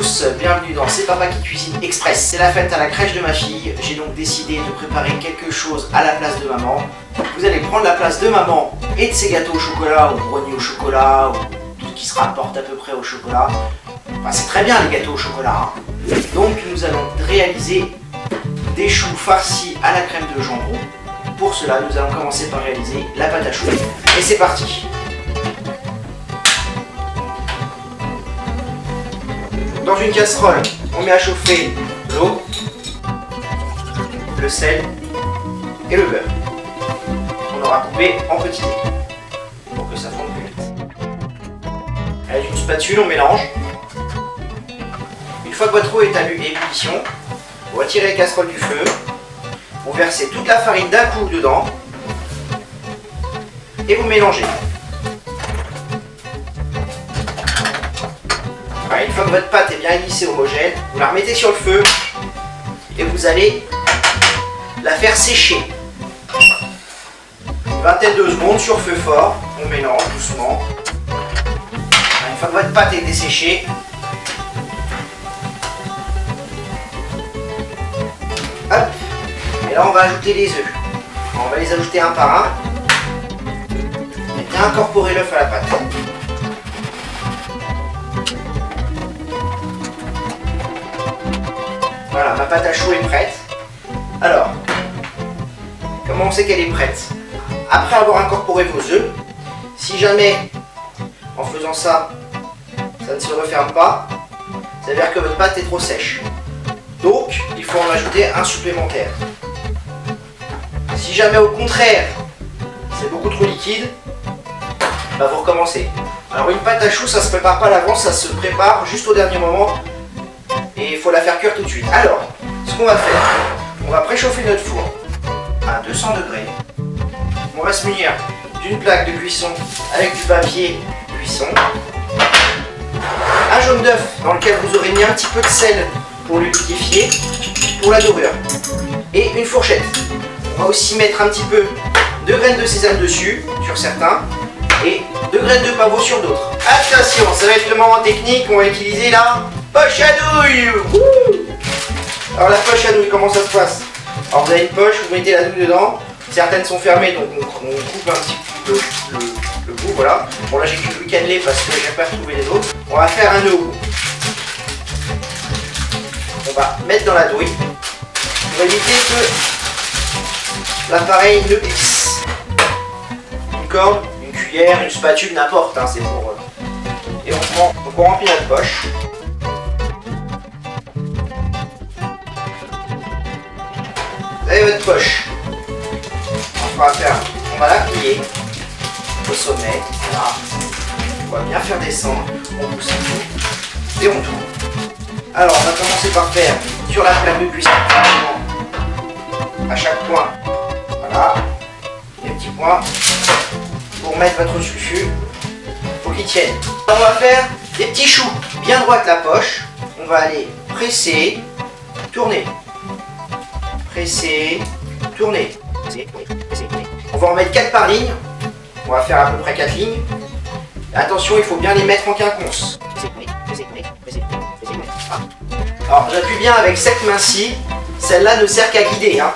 tous, bienvenue dans C'est Papa qui cuisine express. C'est la fête à la crèche de ma fille, j'ai donc décidé de préparer quelque chose à la place de maman. Vous allez prendre la place de maman et de ses gâteaux au chocolat ou brownies au chocolat ou tout ce qui se rapporte à peu près au chocolat. Enfin, c'est très bien les gâteaux au chocolat, hein. Donc nous allons réaliser des choux farcis à la crème de jambon. Pour cela, nous allons commencer par réaliser la pâte à choux. Et c'est parti. Dans une casserole, on met à chauffer l'eau, le sel et le beurre. On aura coupé en petits dés pour que ça fonde plus vite. Avec une spatule, on mélange. Une fois que votre eau est à ébullition, vous retirez la casserole du feu, vous versez toute la farine d'un coup dedans et vous mélangez. Une fois que votre pâte est bien lisse et homogène, vous la remettez sur le feu et vous allez la faire sécher. Une vingtaine de secondes sur feu fort, on mélange doucement. Une fois que votre pâte est desséchée, hop, et là on va ajouter les œufs. On va les ajouter un par un et bien incorporer l'œuf à la pâte. Voilà, ma pâte à choux est prête. Alors, comment on sait qu'elle est prête? Après avoir incorporé vos œufs, si jamais, en faisant ça, ça ne se referme pas, ça veut dire que votre pâte est trop sèche. Donc, il faut en ajouter un supplémentaire. Si jamais, au contraire, c'est beaucoup trop liquide, bah vous recommencez. Alors, une pâte à choux, ça ne se prépare pas à l'avance, ça se prépare juste au dernier moment. Et il faut la faire cuire tout de suite. Alors, ce qu'on va faire, on va préchauffer notre four à 200 degrés. On va se munir d'une plaque de cuisson avec du papier cuisson. Un jaune d'œuf dans lequel vous aurez mis un petit peu de sel pour le liquéfier, pour la dorure. Et une fourchette. On va aussi mettre un petit peu de graines de sésame dessus, sur certains, et de graines de pavot sur d'autres. Attention, ça va être le moment technique, on va utiliser la poche à douille. Alors la poche à douille, comment ça se passe? Alors vous avez une poche, vous mettez la douille dedans. Certaines sont fermées, donc on coupe un petit peu le bout, voilà. Bon là j'ai que le cannelé parce que j'ai pas trouvé les autres. On va faire un nœud au bout. On va mettre dans la douille pour éviter que l'appareil ne glisse. Une corde, une cuillère, une spatule, n'importe, hein, c'est pour... Et on remplit notre poche. Vous avez votre poche. On va la plier au sommet. Voilà. On va bien faire descendre. On pousse un peu et on tourne. Alors on va commencer par faire sur la plaque de cuisson à chaque point. Voilà. Des petits points pour mettre votre chouchou. Pour qu'il tienne. On va faire des petits choux bien droits de la poche. On va aller presser, tourner. Presser, tourner. On va en mettre 4 par ligne. On va faire à peu près 4 lignes. Attention, il faut bien les mettre en quinconce. Alors j'appuie bien avec cette main-ci. Celle-là ne sert qu'à guider, hein.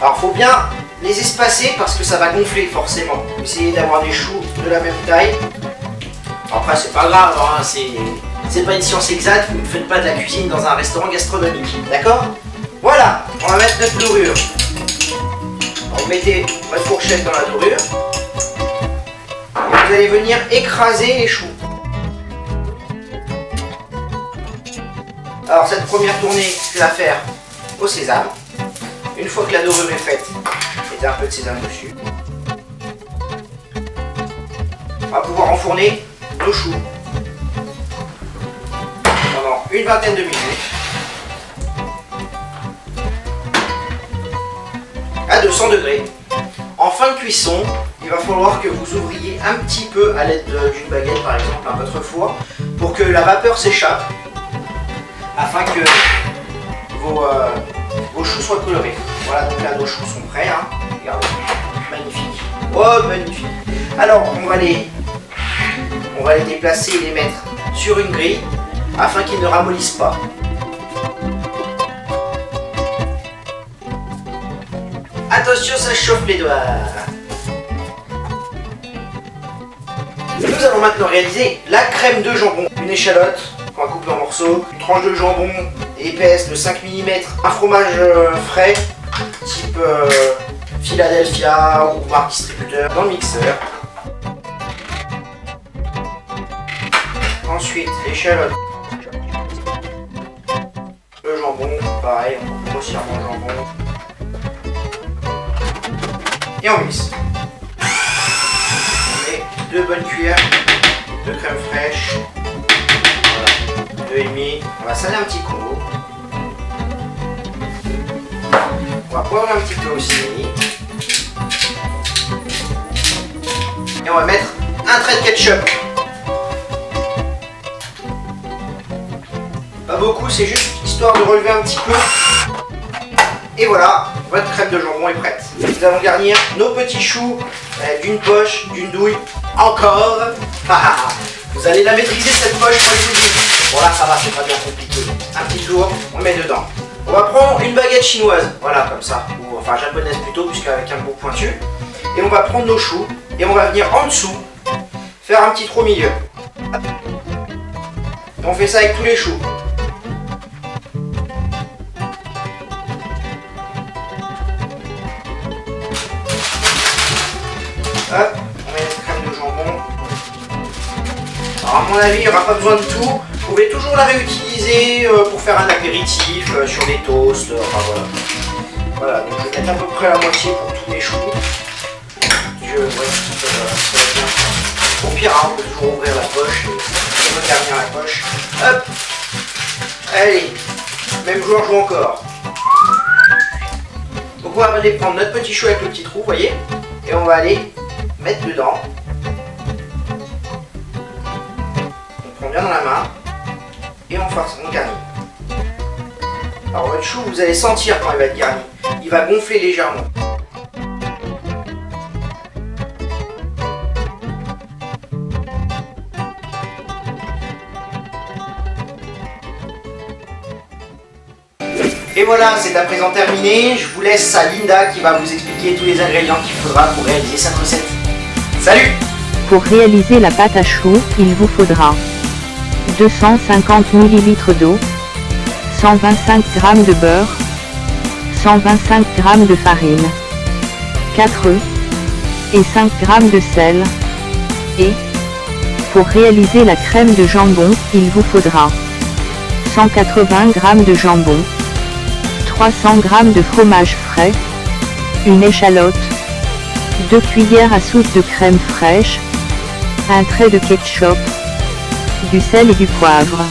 Alors il faut bien les espacer parce que ça va gonfler forcément. Essayez d'avoir des choux de la même taille. Après c'est pas grave, hein, c'est pas une science exacte, vous ne faites pas de la cuisine dans un restaurant gastronomique, d'accord? Voilà, on va mettre notre dorure. Vous mettez votre fourchette dans la dorure et vous allez venir écraser les choux. Alors cette première tournée, je vais la faire au sésame. Une fois que la dorure est faite, mettez un peu de sésame dessus. On va pouvoir enfourner nos choux pendant une vingtaine de minutes à 200 degrés. En fin de cuisson, il va falloir que vous ouvriez un petit peu à l'aide d'une baguette par exemple à votre four pour que la vapeur s'échappe afin que vos choux soient colorés. Voilà, donc là nos choux sont prêts, hein. Regardez, magnifique. Oh, magnifique. Alors, on va les déplacer et les mettre sur une grille afin qu'ils ne ramollissent pas. Attention, ça chauffe les doigts. Nous allons maintenant réaliser la crème de jambon. Une échalote qu'on va couper en morceaux, une tranche de jambon épaisse de 5 mm, un fromage frais type Philadelphia ou marque distributeur dans le mixeur. Ensuite l'échalote, le jambon, pareil, on coupe grossièrement le jambon et on mixe. On met 2 bonnes cuillères de crème fraîche, voilà, 2,5. On va saler un petit coup. On va poivrer un petit peu aussi. Et on va mettre un trait de ketchup. Pas beaucoup, c'est juste histoire de relever un petit peu. Et voilà, votre crème de jambon est prête. Nous allons garnir nos petits choux d'une poche, d'une douille, encore. Vous allez la maîtriser cette poche, moi je vous dis. Bon là ça va, c'est pas bien compliqué. Un petit tour, on met dedans. On va prendre une baguette chinoise, voilà comme ça, ou enfin japonaise plutôt, puisqu'avec un bout pointu. Et on va prendre nos choux, et on va venir en dessous, faire un petit trou au milieu. Et on fait ça avec tous les choux. Hop, on met la crème de jambon. Alors à mon avis, il n'y aura pas besoin de tout. Vous pouvez toujours la réutiliser pour faire un apéritif sur des toasts. Enfin, voilà. Voilà, donc je vais mettre à peu près la moitié pour tous les choux. Ça va bien. Au pire, hein, on peut toujours ouvrir la poche et regarnir la poche. Hop. Allez, même joueur joue encore. Donc on va aller prendre notre petit chou avec le petit trou, vous voyez, et on va aller mettre dedans. On prend bien dans la main et on force, on garnit. Alors votre chou, vous allez sentir quand il va être garni. Il va gonfler légèrement. Et voilà, c'est à présent terminé. Je vous laisse à Linda qui va vous expliquer tous les ingrédients qu'il faudra pour réaliser cette recette. Salut! Pour réaliser la pâte à choux, il vous faudra 250 ml d'eau, 125 g de beurre, 125 g de farine, 4 œufs et 5 g de sel. Et, pour réaliser la crème de jambon, il vous faudra 180 g de jambon, 300 g de fromage frais, une échalote, 2 cuillères à soupe de crème fraîche, un trait de ketchup, du sel et du poivre.